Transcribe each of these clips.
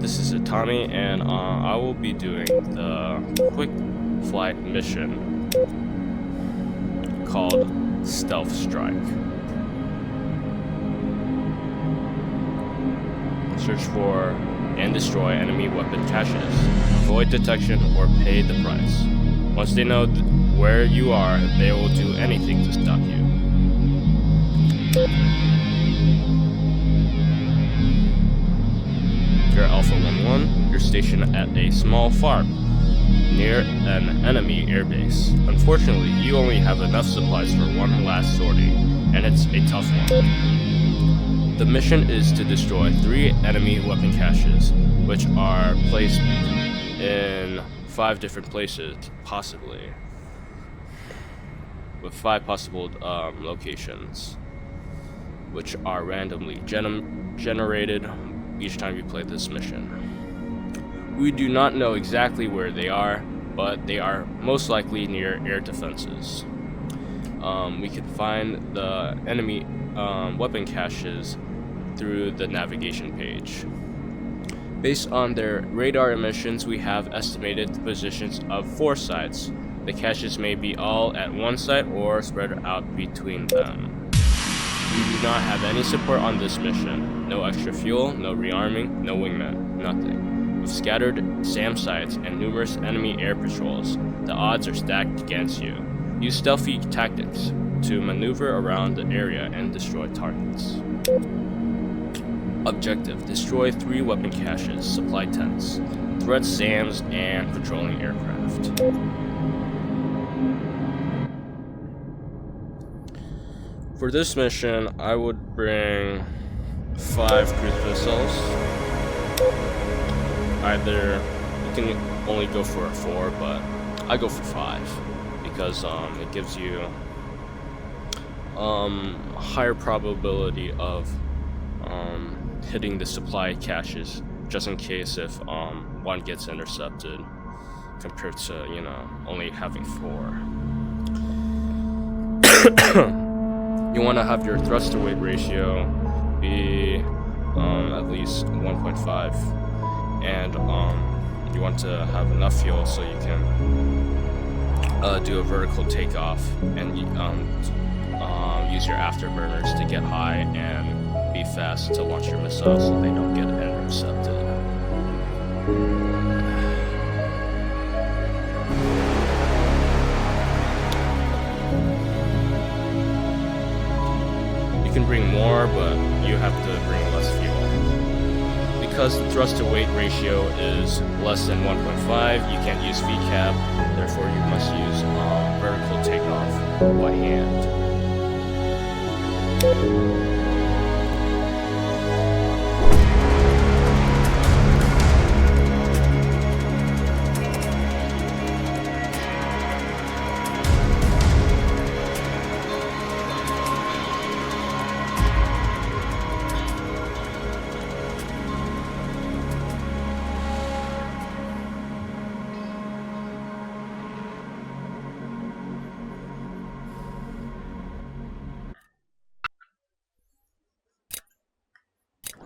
This is Itami, and I will be doing the quick flight mission called Stealth Strike. Search for and destroy enemy weapon caches, avoid detection, or pay the price. Once they know where you are, they will do anything to stop you. You're Alpha 1-1. You're stationed at a small farm near an enemy airbase. Unfortunately, you only have enough supplies for one last sortie, and it's a tough one. The mission is to destroy 3 enemy weapon caches, which are placed in 5 different places, possibly, with 5 possible locations, which are randomly generated each time you play this mission. We do not know exactly where they are, but they are most likely near air defenses. We can find the enemy weapon caches through the navigation page. Based on their radar emissions, we have estimated the positions of 4 sites. The caches may be all at one site or spread out between them. We do not have any support on this mission. No extra fuel, no rearming, no wingmen, nothing. With scattered SAM sites and numerous enemy air patrols, the odds are stacked against you. Use stealthy tactics to maneuver around the area and destroy targets. Objective: destroy 3 weapon caches, supply tents, threat SAMs, and patrolling aircraft. For this mission, I would bring 5 cruise missiles. Either you can only go for a 4, but I go for 5 because it gives you higher probability of hitting the supply caches, just in case if one gets intercepted, compared to only having 4. You want to have your thrust to weight ratio be at least 1.5, and you want to have enough fuel so you can do a vertical takeoff and use your afterburners to get high and be fast to launch your missiles so they don't get intercepted. You can bring more, but you have to bring less fuel. Because the thrust to weight ratio is less than 1.5, you can't use VCAP, therefore you must use vertical takeoff by hand.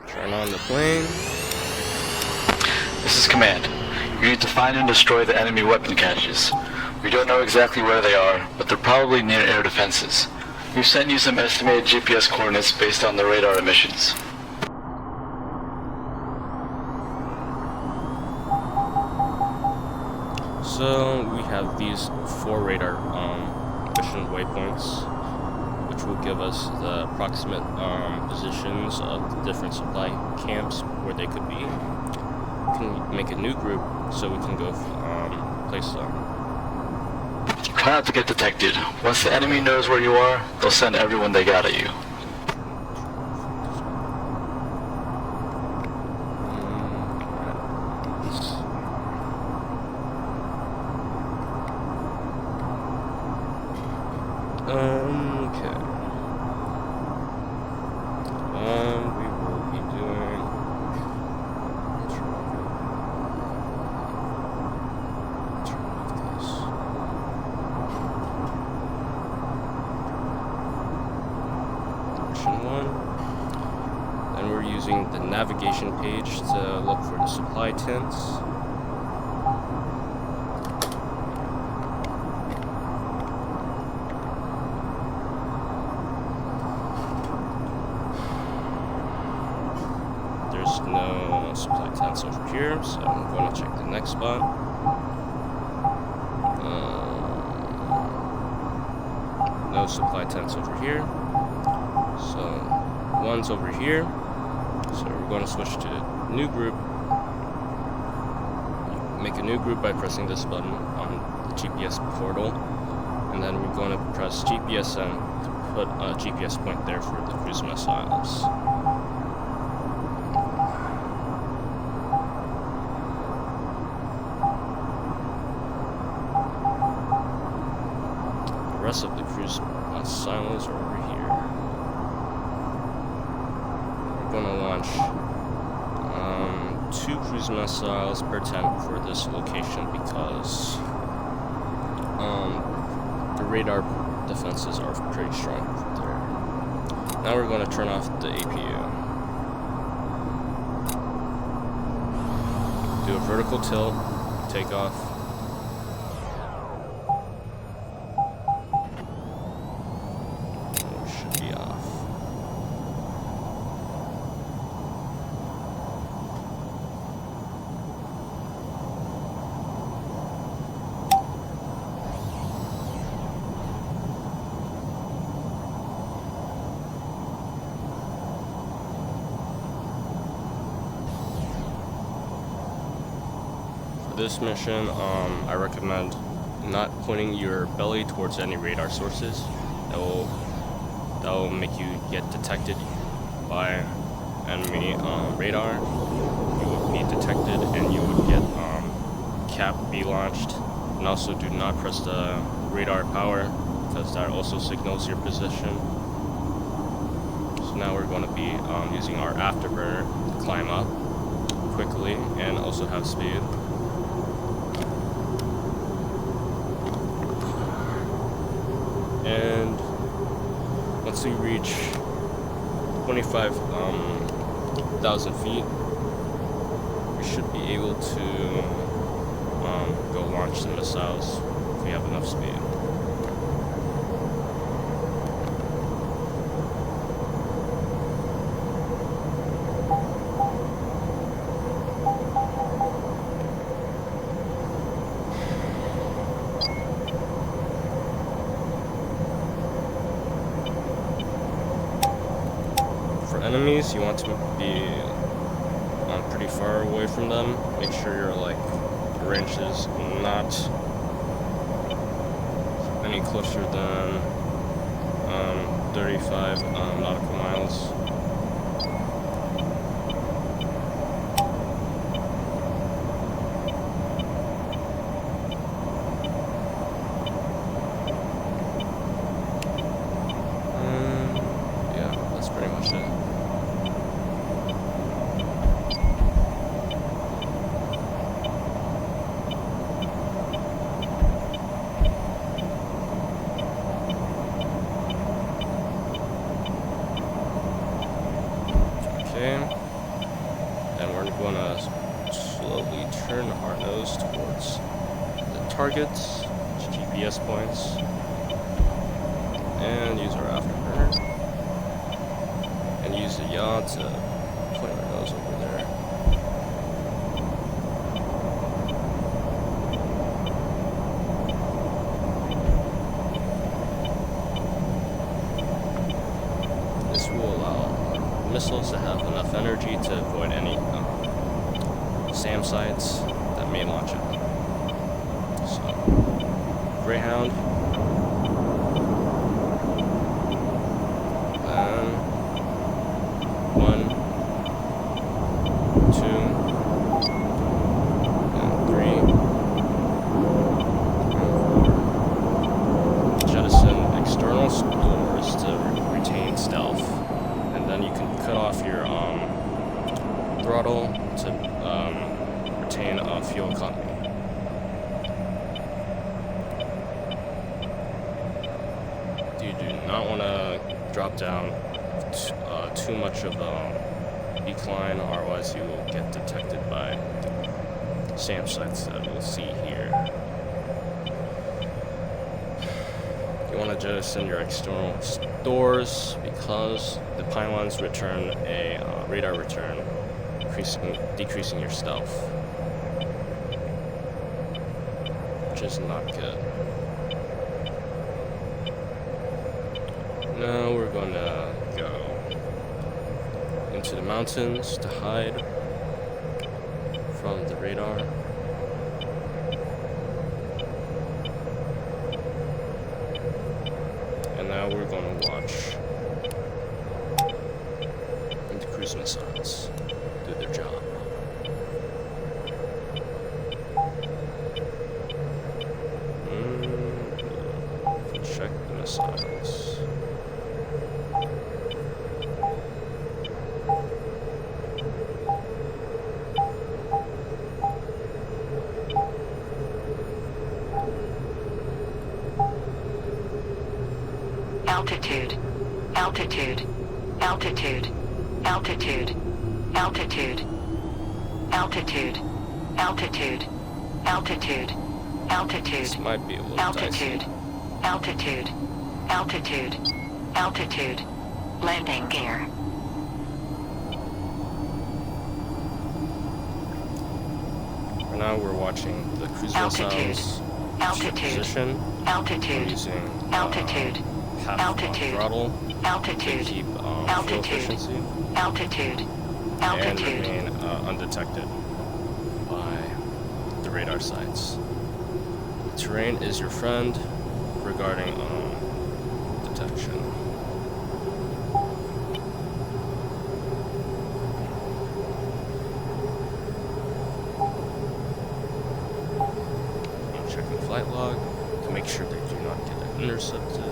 Turn on the plane. This is Command. You need to find and destroy the enemy weapon caches. We don't know exactly where they are, but they're probably near air defenses. We've sent you some estimated GPS coordinates based on the radar emissions. So we have these 4 radar mission waypoints, which will give us the approximate positions of the different supply camps where they could be. We can make a new group so we can go place them. Try not to get detected. Once the enemy knows where you are, they'll send everyone they got at you. Okay. We will be doing the navigation page to look for the supply tents. There's no supply tents over here, so I'm going to check the next spot. No supply tents over here. So one's over here. So we're going to switch to new group. Make a new group by pressing this button on the GPS portal, and then we're going to press GPSN to put a GPS point there for the cruise missiles. The rest of the cruise missiles are over here. We're going to launch 2 cruise missiles per tent for this location because the radar defenses are pretty strong there. Now we're going to turn off the APU. Do a vertical tilt, take off. This mission, I recommend not pointing your belly towards any radar sources. That will make you get detected by enemy radar. You would be detected and you would get cap be launched. And also do not press the radar power because that also signals your position. So now we're going to be using our afterburner to climb up quickly and also have speed. And once we reach 25,000 feet, we should be able to go launch the missiles if we have enough speed. Enemies, you want to be pretty far away from them. Make sure your range is not any closer than 35 nautical miles. Yeah, that's pretty much it. And we're going to slowly turn our nose towards the targets, GPS points, and use our afterburner, and use the yaw to point our nose over there. This will allow missiles to have enough energy to avoid any SAM sites that may launch it. So, Greyhound, and 1, 2, and 3, and 4. Jettison external doors to retain stealth. And then you can cut off your throttle to retain fuel economy. You do not want to drop down too much of decline, otherwise you will get detected by the SAM sites that we'll see here. You want to jettison your external stores because the pylons return a radar return, decreasing your stealth, which is not good. Now we're going to go into the mountains to hide from the radar. And now we're going to watch the cruise missiles do their job. Check the missiles. Altitude, altitude, altitude, altitude, altitude, altitude, altitude, altitude, altitude, This might be a little altitude, dicey. altitude, altitude, altitude, landing gear. For now, we're watching the cruise Altitude. missiles Altitude. position. We're Altitude, using altitude, half altitude, throttle to altitude, keep fuel altitude, efficiency altitude, and altitude, remain undetected by the radar sites. The terrain is your friend regarding detection. I'm checking flight log to make sure they do not get intercepted.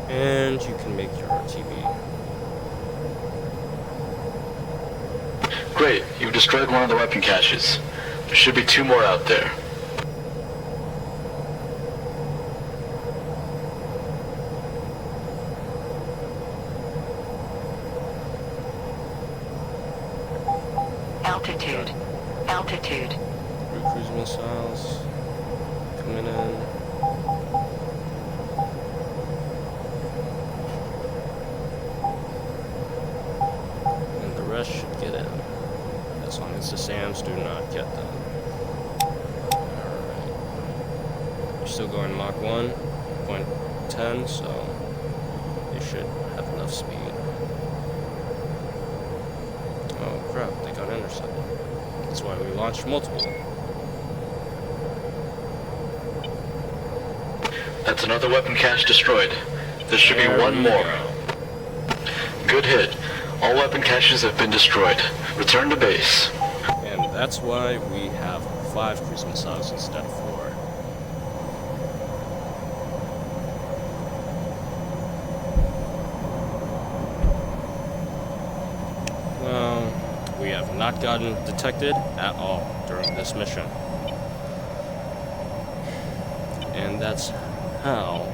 And you can make your RTV. Great, you've destroyed one of the weapon caches. There should be 2 more out there. altitude, altitude, Three cruise missiles coming in. And the rest should get in, as long as the SAMs do not get them. Alright. You're still going Mach 1.10, so they should have enough speed. Oh crap, they got intercepted. That's why we launched multiple. That's another weapon cache destroyed. There should be There 1 we more. go. Good hit. All weapon caches have been destroyed. Return to base. And that's why we have 5 cruise missiles instead of 4. Well, we have not gotten detected at all during this mission. And that's how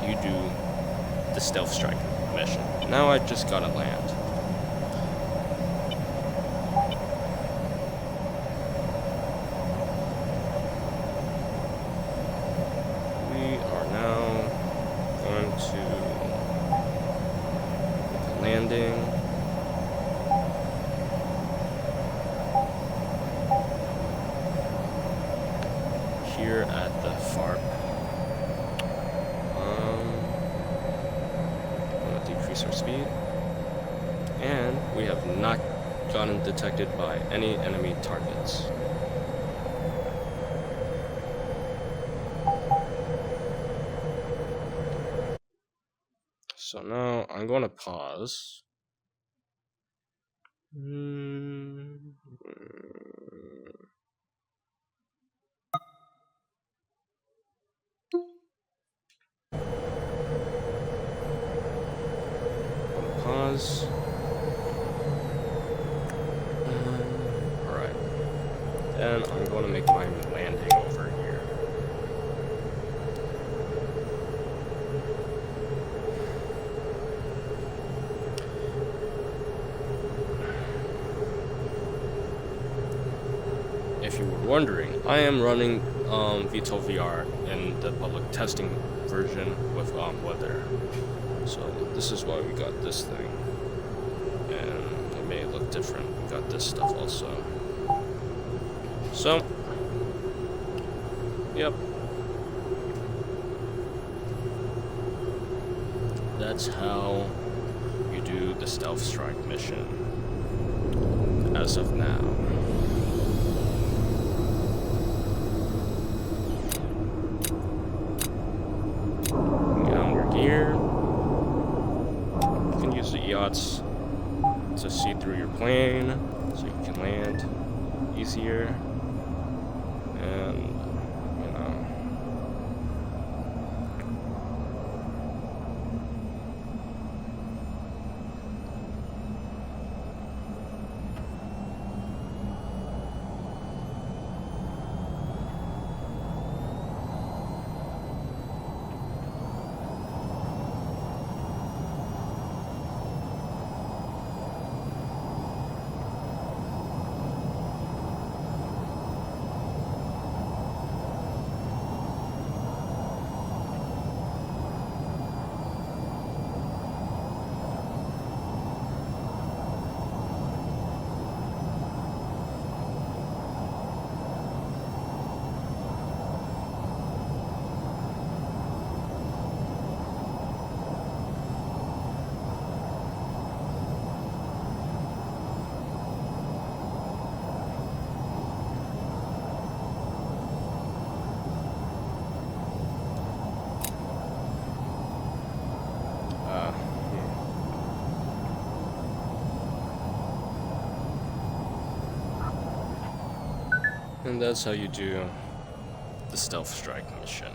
you do the stealth strike mission. Now I just gotta land. We are now going to make a landing. Here at the FARP. I'm going to decrease our speed. And we have not gotten detected by any enemy targets. So now I'm going to pause. pause. Alright. Then I'm going to make my landing over here. If you were wondering, I am running VTOL VR in the public testing version with weather. So this is why we got this thing. And it may look different. We got this stuff also. So, yep. That's how you do the stealth strike mission as of now. Here, you can use the yachts to see through your plane so you can land easier, and you know, and that's how you do the stealth strike mission.